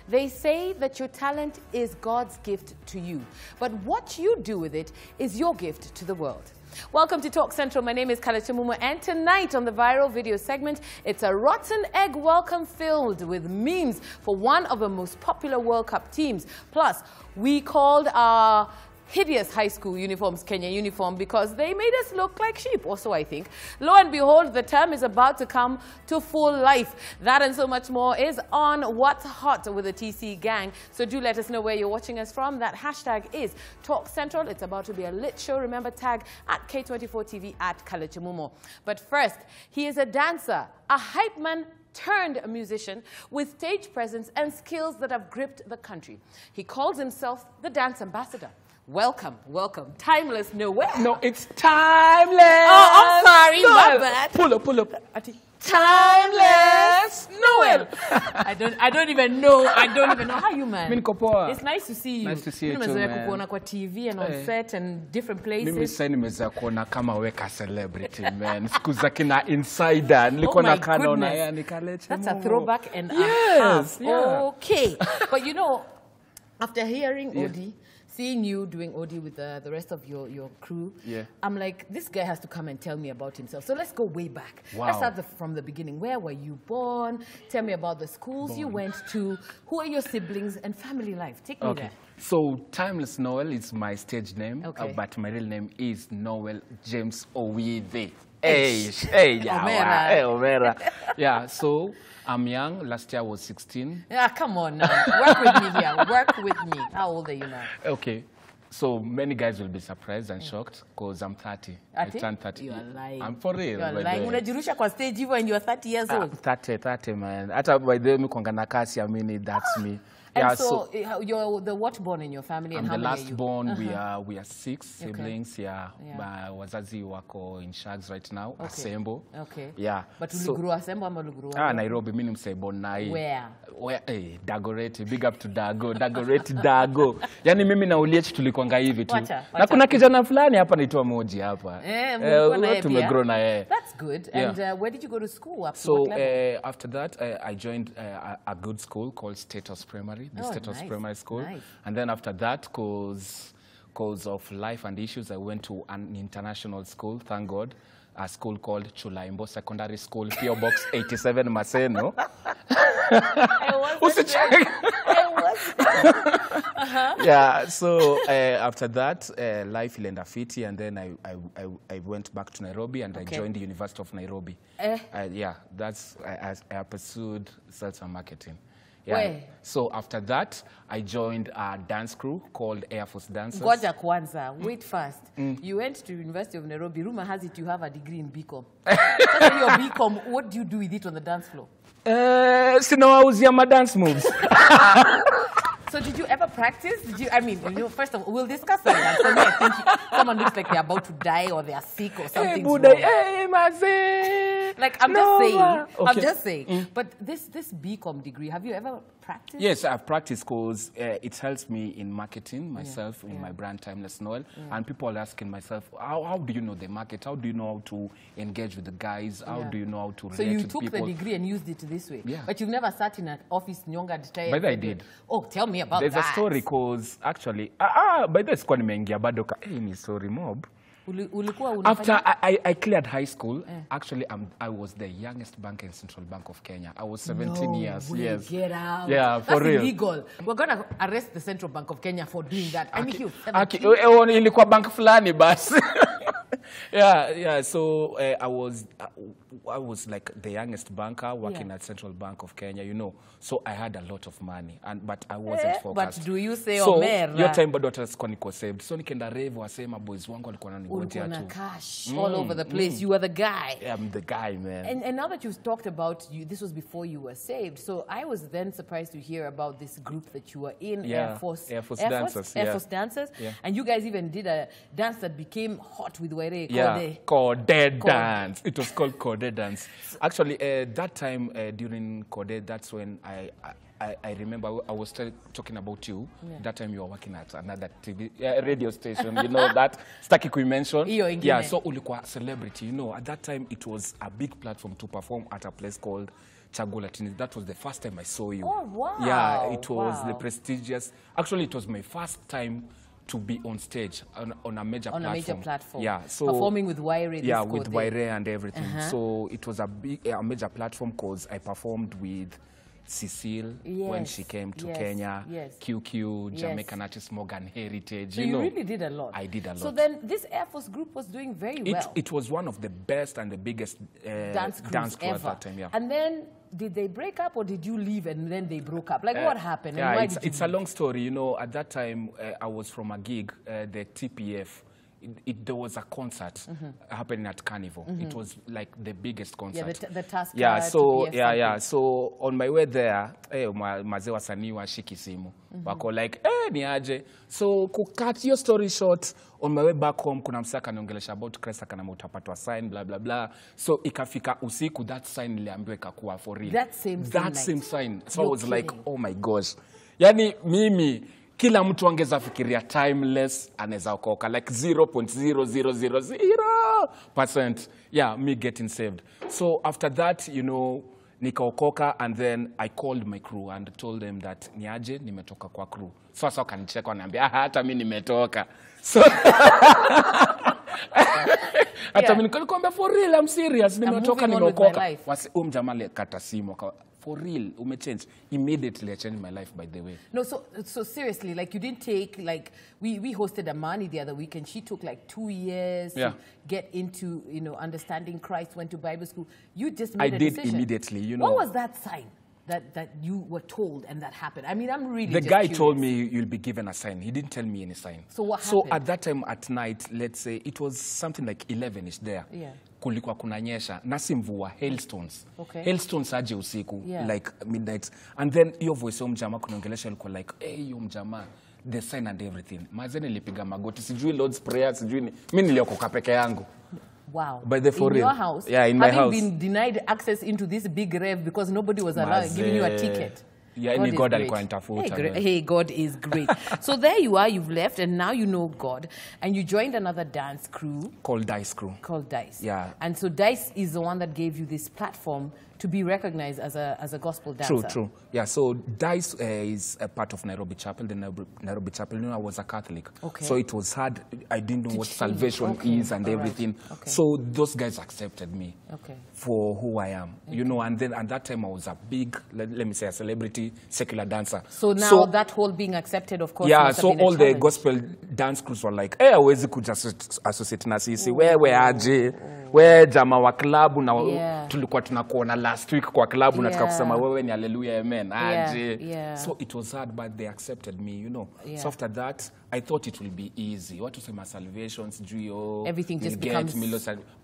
They say that your talent is God's gift to you, but what you do with it is your gift to the world. Welcome to Talk Central. My name is Kalachamumo, and tonight on the viral video segment, it's a rotten egg welcome filled with memes for one of the most popular World Cup teams. Plus, we called our hideous high school uniforms Kenya uniform because they made us look like sheep, or so I think. Lo and behold, the term is about to come to full life. That and so much more is on What's Hot with the TC gang. So do let us know where you're watching us from. That hashtag is Talk Central. It's about to be a lit show. Remember, tag at K24TV at Kalachamumo. But first, he is a dancer, a hype man turned a musician with stage presence and skills that have gripped the country. He calls himself the dance ambassador. Welcome, welcome. Timeless Noel. No, it's timeless. Oh, I'm sorry, my bad. Pull up. Timeless Noel. I don't even know how you, man. It's nice to see you. Nice to see you too, man. Kuona kwa TV and on set and different places. Mimi sasa nimeweza kuona kama weka celebrity, man. Siku za kina insider nilikuwa na kana ya nikaleche. That's a throwback and yes, a half. Okay. But you know, after hearing Odi, seeing you doing Odi with the rest of your crew, I'm like, this guy has to come and tell me about himself. So let's go way back. Wow. Let's start from the beginning. Where were you born? Tell me about the schools you went to. Who are your siblings and family life? Take me there. So Timeless Noel is my stage name, but my real name is Noel James Owide. Hey, Omera. Yeah, so I'm young. Last year I was 16. Yeah, come on now. Work with me here. Work with me. How old are you now? Okay. So many guys will be surprised and shocked because I'm 30. I turned 30. You are lying. I'm for real. You are lying. Unajirusha kwa stage even when you are 30 years old. 30 man. Hata by the way mi kwanga na kasi ya mini, that's me. And so you're the what born in your family, and how many are you? I'm the last born. We are 6 siblings. Yeah. Wazazi wako in Shags right now. Asembo. Okay. Yeah. But uliguru Asembo ama uliguru? Nairobi. Mimi mse born nai. Where? Hey, Dagoretti. Big up to Dago. Dagoretti Dago. Yani mimi na Uliech tulikuanga hivi tu. Na kuna kijana fulani hapa naitwa Moji hapa. Tumegrow na yeye. That's good. And where did you go to school? Up so after that, I joined a good school called Status Primary. The Status Primary School. Nice. And then after that, because of life and issues, I went to an international school, thank God, a school called Chulaimbo Secondary School, PO Box 87 Maseno. Yeah, so after that, life ilenda fiti, and then I went back to Nairobi and I joined the University of Nairobi. Yeah, I pursued sales and marketing. Yeah. So after that, I joined a dance crew called Air Force Dancers. Ngoja kwanza, wait first. You went to University of Nairobi. Rumor has it you have a degree in BCom. So your BCom, what do you do with it on the dance floor? Sinawauzia my dance moves. So did you ever practice? I mean, first of all, we'll discuss that. For me, I think someone looks like they're about to die or they're sick or something. Like, I'm just saying. But this BCom degree, have you ever practiced? Yes, I've practiced because it helps me in marketing myself, in my brand Timeless Noel. And people are asking myself, how do you know the market? How do you know how to engage with the guys? How do you know how to relate to people? So you took the degree and used it this way? Yeah. But you've never sat in an office, Nyonga, But I did. Oh, tell me about There's that. There's a story because actually, by the way, nimeingia bado ni story mob. After I cleared high school, actually I was the youngest banker in Central Bank of Kenya. I was 17 years. Yes. Get out. Yeah, for real. That's illegal. We're going to arrest the Central Bank of Kenya for doing that. I mean, ilikuwa bank fulani basi. Yeah. So I was like the youngest banker working at Central Bank of Kenya, you know. So I had a lot of money, but I wasn't focused. But do you say so Omera? Your time bado atakuwa niko saved. So nikaenda rave wasema boys wangu walikuwa wananigojea tu. Cash all over the place. You were the guy. Yeah, I'm the guy, man. And now that you've talked about this was before you were saved. So I was then surprised to hear about this group that you were in, Air Force Dancers. Yeah. And you guys even did a dance that became hot with Were. Coded dance. It was called Coded dance. Actually, that time during Code, that's when I remember I was talking about you. Yeah. That time you were working at another TV radio station. You know that Staki we mentioned. Yeah, so ulikuwa celebrity. You know, at that time it was a big platform to perform at a place called Chagula. That was the first time I saw you. Oh wow! Yeah, it was the prestigious. Actually, it was my first time to be on stage on a major platform. On a major platform. Yeah, so performing with Waire. Yeah, with Waire and everything. So it was a major platform because I performed with Cecile when she came to Kenya, QQ, Jamaican artist Morgan Heritage. So you really did a lot. I did a lot. So then this Air Force group was doing very well. It was one of the best and the biggest dance crew at that time. Yeah. And then did they break up or did you leave and then they broke up? Like what happened? Yeah, and why it's a long story. You know, at that time I was from a gig, the TPF. There was a concert happening at Carnival. It was like the biggest concert. Yeah, the task. Yeah, so so on my way there, mazee wasanii washiki simu. Wako like, ni aje. So cut your story short, on my way back home kuna msaka niongelesha about Christ akana utapatwa sign blah blah blah. So ikafika usiku that sign niliambiwa ikakuwa for real. That same sign. So I was like, oh my gosh. Yani mimi kila mtu angeza fikiria timeless anaweza okoka like 0.0000%. Yeah, me getting saved. So after that, you know, nikaokoka and then I called my crew and told them that niaje nimetoka kwa crew. So sasa wakanicheka wananiambia hata mimi nimetoka. So hata mimi nilikwambia for real I'm serious nimetoka nimeokoka. Wasi mjamale kata simu for real, change. Immediately I changed my life, by the way. No, so seriously, like you didn't take, like, we hosted Amani the other week and she took like 2 years to get into, you know, understanding Christ, went to Bible school. You just made a decision. I did immediately, you know. What was that sign that you were told and that happened? I mean, I'm really The guy curious. Told me you'll be given a sign. He didn't tell me any sign. So what happened? So at that time at night, let's say, it was something like 11ish there. Yeah. Kulikuwa kunanyesha nasi mvua hailstones. Okay. Hailstones aje usiku like midnight. And then hiyo voice ya mjama kunaongelesha ilikuwa like hiyo mjama the sign and everything. Mazeni nilipiga magoti sijui Lord's prayer sijui mimi niliokoka peke yangu. Wow. By the for in real. Your house, yeah, in my house. Having been denied access into this big rev because nobody was allowed giving you a ticket. Yeah, God alikuwa nitafuta. Hey, God is great. So there you are, you've left, and now you know God, and you joined another dance crew. Called Dice Crew. Called Dice. Yeah. And so Dice is the one that gave you this platform to be recognized as a gospel dancer. True. Yeah, so Dice is a part of Nairobi Chapel. The Nairobi Chapel, you know, I was a Catholic. Okay. So it was hard. I didn't know what salvation is and everything. Okay. So those guys accepted me for who I am. You know, and then at that time I was a big, let me say, a celebrity secular dancer. So now that whole being accepted, of course, yeah, so all the gospel dance crews were like, hey, hawezi kuja associate na sisi. Wewe aje. Wewe jama wa klabu na tulikuwa tunakuona last week kwa klabu nataka kusema wewe ni hallelujah amen aje. So it was hard but they accepted me, you know. So after that I thought it will be easy. What to say my salvations, everything just becomes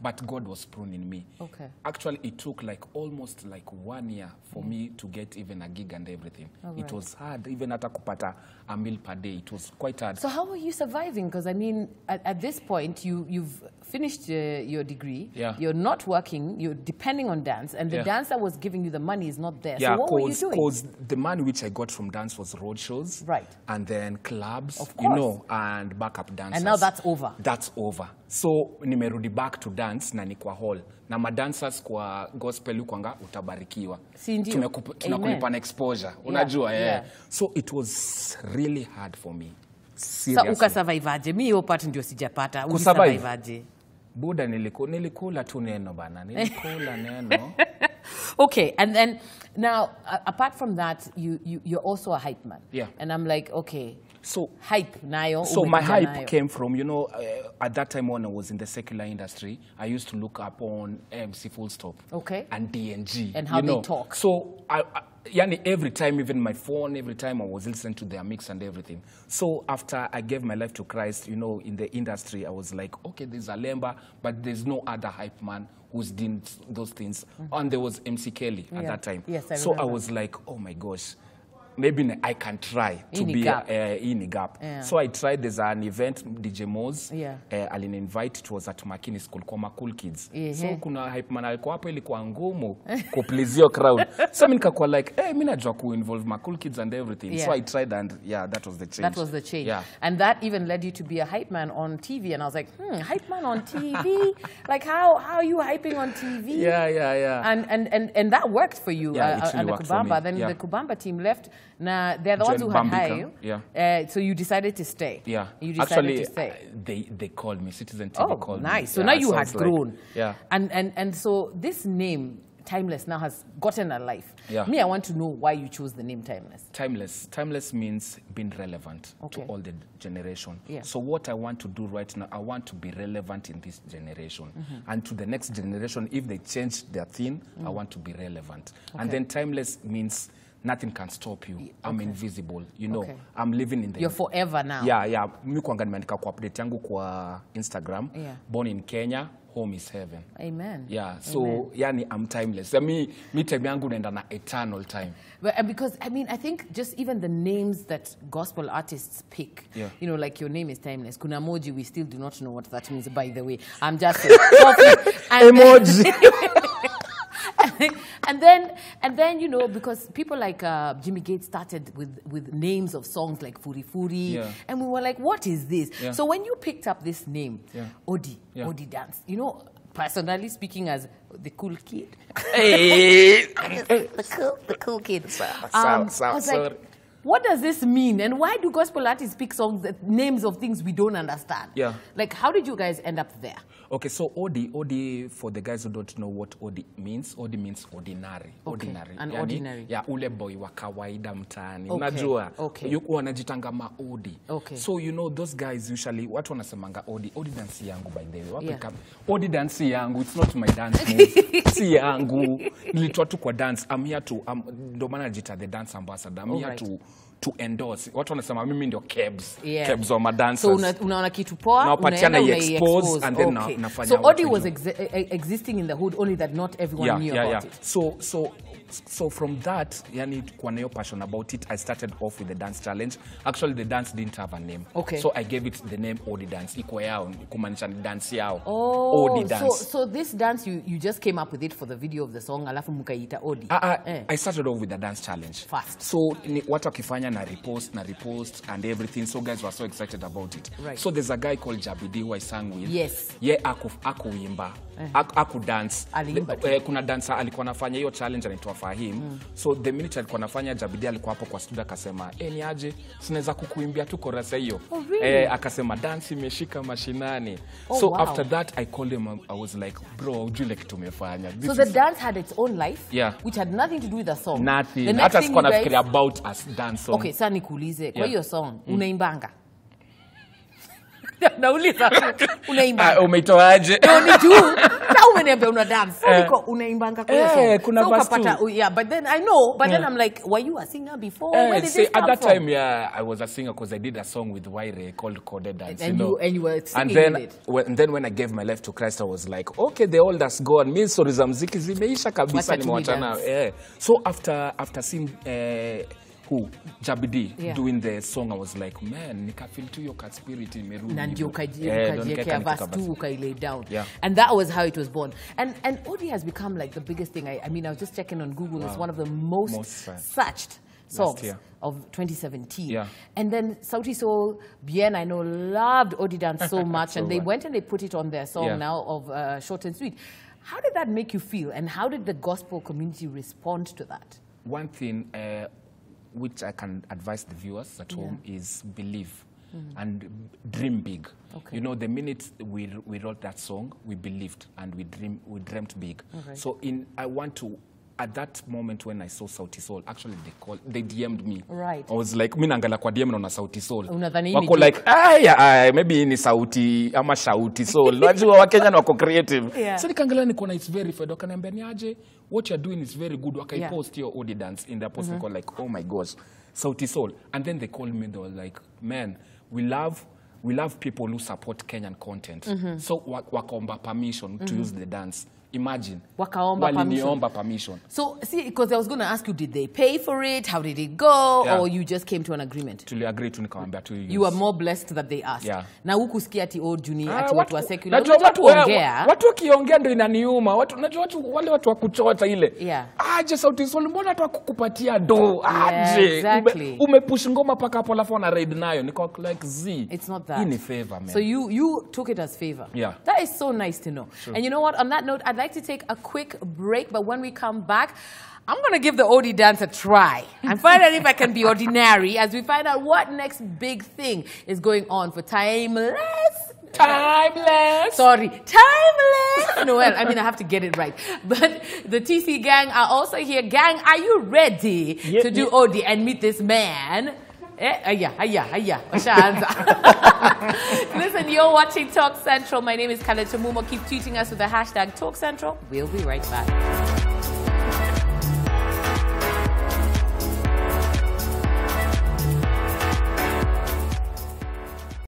but God was pruning me. Okay. Actually it took like almost like 1 year for me to get even a gig and everything. It was hard even hata kupata a meal per day. It was quite hard. So how are you surviving? Because I mean at this point you've finished your degree. Yeah. You're not working. You're depending on dance, and the dance that was giving you the money is not there. Yeah, so what were you doing? Because the money which I got from dance was road shows, right? And then clubs, of course. You know, and backup dancers. And now that's over. That's over. So nimerudi back to dance na ni kwa hall. Na madancers kwa gospel ukwanga utabarikiwa. Tunakulipa na exposure. Unajua So it was really hard for me. Seriously. So ukasurvive aje? Mimi hiyo part ndio sijapata. Ukasurvive aje? Buda nilikula tu neno bana. Nilikula neno. Okay, and then now apart from that, you're also a hype man. Yeah. And I'm like, okay. So hype nayo. So my hype came from, you know, at that time when I was in the secular industry, I used to look up on MC Full Stop. Okay. And DNG. And how they talk. So every time, even my phone, every time I was listening to their mix and everything. So after I gave my life to Christ, you know, in the industry, I was like, okay, there's a Lemba, but there's no other hype man who's doing those things. And there was MC Kelly at that time. Yes, I remember. So I was like, oh my gosh. maybe I can try to be in a gap. Yeah. So I tried. There's an event, DJ Moz, Yeah. alini invite. It was at Makini School called Cool Kids. Yeah. So kuna hype man alikuwa hapo, ilikuwa ngumu kuplease your crowd. So mimi nikakuwa like, mimi najua ku involve my Cool Kids and everything. Yeah. So I tried, and yeah, that was the change. That was the change. Yeah. And that even led you to be a hype man on TV. And I was like, hype man on TV? Like how are you hyping on TV? Yeah. And that worked for you it really and the worked for me. Kubamba. Then Yeah. the Kubamba team left. Now they're the ones who had hired you. Yeah. So you decided to stay. Yeah. You decided Actually, to stay. They called me. Citizen TV called me. Nice. So now you had grown. Like, yeah. And so this name, Timeless, now has gotten a life. Yeah. Me, I want to know why you chose the name Timeless. Timeless means being relevant to all the generation. Yeah. So what I want to do right now, I want to be relevant in this generation. And to the next generation, if they change their thing, I want to be relevant. And then timeless means nothing can stop you. I'm invisible. You know, I'm living in the... You're forever now. Yeah. Mimi kuanga nimeandika kwa update yangu kwa Instagram. Yeah. Born in Kenya, home is heaven. Amen. Yeah. So, yani, I'm timeless. Me time yangu naenda na eternal time. But, because, I mean, I think just even the names that gospel artists pick, you know, like your name is Timeless. Kuna emoji, we still do not know what that means, by the way. I'm just emoji. And then, you know, because people like Jimmy Gates started with names of songs like Furi Furi, and we were like, what is this? So when you picked up this name, Odi Dance, you know, personally speaking as the cool kid, the cool kid, I was like, what does this mean? And why do gospel artists pick songs, names of things we don't understand? Yeah. Like, how did you guys end up there? Okay, so Odi, for the guys who don't know what Odi means ordinary. Ordinary. An ordinary. Yeah, ule boy wa kawaida mtaani. Unajua, yuko wanajitanga maodi. So, you know, those guys usually, watu wanasemanga Odi dance yangu, by the way. Odi dance yangu, it's not my dance move. Si yangu. Nilitoa tu kwa dance. I'm here to, ndo maana najita the dance ambassador. I'm here to endorse. Watu wanasema mimi ndio Kebs wa madancers. So unaona kitu poa, na upatiana expose and then nafanya. So Odi was existing in the hood, only that not everyone knew about it. So from that, yani kwa nayo passion about it, I started off with the dance challenge. Actually, the dance didn't have a name. So I gave it the name Odi Dance. Iko yao, kumaanisha ni dance yao. Odi Dance. So this dance, you just came up with it for the video of the song, alafu mukaita Odi. I started off with the dance challenge. Fast. So watu wakifanya na repost and everything. So guys were so excited about it. So there's a guy called Jabidi who I sang with. Yes. Akuimba. Aku dance. Kuna dancer alikuwa anafanya hiyo challenge anaitwa Fahim. So the minute alikuwa anafanya, Jabidi alikuwa hapo kwa studio akasema, ni aje, sinaweza kukuimbia tu chorus hiyo. Akasema dance imeshika mashinani. So after that I called him, I was like, bro, ujue like tumefanya. So the dance had its own life, which had nothing to do with the song. Nothing. Hata sikuwa nafikiria about us dance song. Okay, sasa nikuulize, kwa hiyo song unaimbanga? Nauliza unaimbanga. Umeitoaje? Ni juu. Na umeniambia una dance. Niko unaimbanga kwa hiyo song. Kuna verse. But then I know, but then I'm like, were you a singer before? Where did this come at that from? time, I was a singer because I did a song with Waire called Coded Dance. And you were singing with it. And then when I gave my life to Christ, I was like, okay, the old has gone. Mimi stories za muziki zimeisha kabisa, nimewachana. So after seeing Jabidi doing the song, I was like, man, nika feel to your cat spirit imerudi. Na ndio ukajiwekea verse 2 ukailay down. And that was how it was born. And Odi has become like the biggest thing. I mean, I was just checking on Google. It's one of the most searched songs of 2017. And then Sauti Sol, Bien, I know, loved Odi Dance so much. And they went and they put it on their song now of Short and Sweet. How did that make you feel? And how did the gospel community respond to that? One thing which I can advise the viewers at home is believe and dream big. You know, the minute we wrote that song, we believed and we dreamt big. So I want to, at that moment when I saw Sauti Sol, actually they DM'd me. I was like, mimi naangalia kwa DM naona Sauti Sol. Wako like, maybe ni Sauti ama Shauti Sol. Wajua Wakenya wako creative. So nikaangalia nikaona it's verified. Wakaniambia ni aje, what you're doing is very good. Wakaipost your Odi Dance in their post. They like, oh my gosh, Sauti Sol. And then they called me, they were like, man, we love people who support Kenyan content. So wakaomba permission to use the dance. Imagine. Wakaomba permission. So, see, because I was going to ask you, did they pay for it? How did it go? Yeah. Or you just came to an agreement? Tuli agree to nikawambia tu use. You were more blessed that they asked. Yeah. Na hukusikia ati juni ati watu wa secular. Watu wakiongea ndio inaniuma. Wale watu wa kuchota ile. Yeah. Aje Sauti Sol, mbona watu wakukupatia do? Aje. Exactly. Umepush ngoma paka hapo alafu na raid nayo. Niko like Z. It's not that. In favor, man. So you took it as favor. Yeah. That is so nice to know. Sure. And you know what? On that note, I'd like to take a quick break, but when we come back, I'm going to give the Odi dance a try and find out if I can be ordinary as we find out what next big thing is going on for Timeless. Sorry, Timeless. Noel, I mean, I have to get it right. But the TC gang are also here. Gang, are you ready to do Odi and meet this man? Listen, you're watching Talk Central. My name is Khaled Chamumo. Keep tweeting us with the hashtag Talk Central. We'll be right back.